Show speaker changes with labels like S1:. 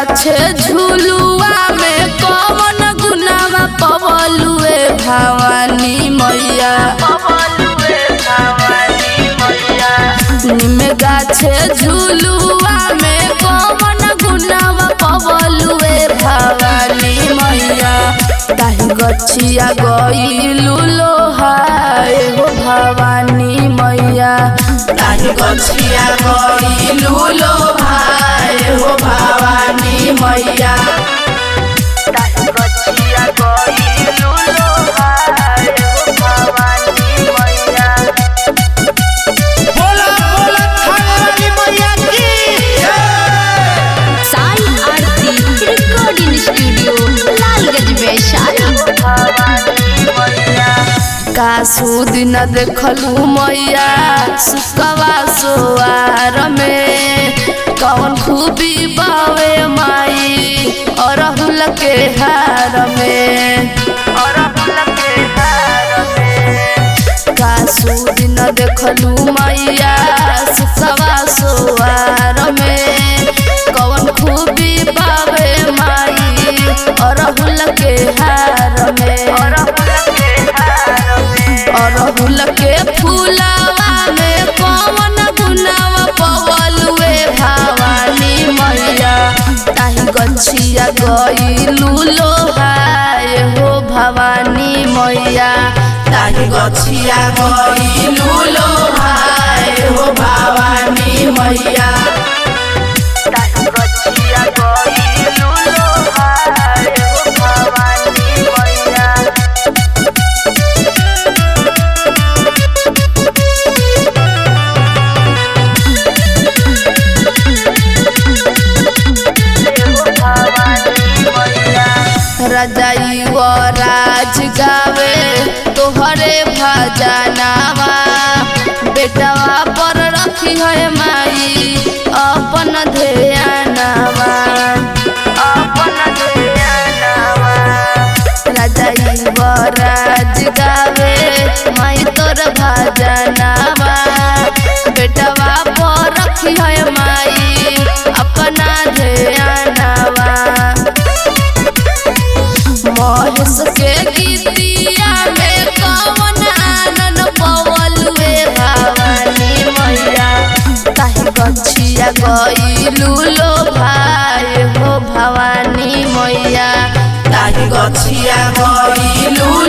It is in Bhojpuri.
S1: गाछे झुलुआ में कौन गुनावा पवलुए भवानी मैया। निमे गाछे झुलुआ में कौन गुनावा पवलुए भवानी मैया। ताही गछिया गइलु लोहाए हो भवानी मैया। ताही गछिया गइलु लोहाए हो भवानी मैया। ताही गछिया गइलु लोहाए हो भवानी मैया।
S2: बोला बोला थाने मैया की
S3: साई आरती रिकॉर्डिंग स्टूडियो लालगंज वैशाली।
S1: कासू दिन देखलू मैया सुकवा सोआर में कौन खूबी बावे माई अरहुल के हार में। कासू दिन देखलू मैया सुकवा सोआर में कौन खूबी बावे माई अरहुल के हार में। अरहुल के फूलवा में कौन गुनावा पवलुए भवानी मैया। ताही गछिया गइलु लोहाए हो भवानी मैया। ताही गछिया गइलु लोहाए हो भवानी मैया। ताही गछिया गइलु लोहाए हो भवानी मैया। रजाई व राज गावे तोहरे भजनावा। बेटवा पर रखी है माई अपन ध्यानवा। रजाई व राज गावे माई तोर भजनावा। बेटवा पर रखी है माई अपना ध्यानवा। महेश के गीतिया में कौन आनंद पवलुए भवानी मैया। ताही गछिया गइलु लोहाए हो भवानी मैया। ताही गछिया गइलु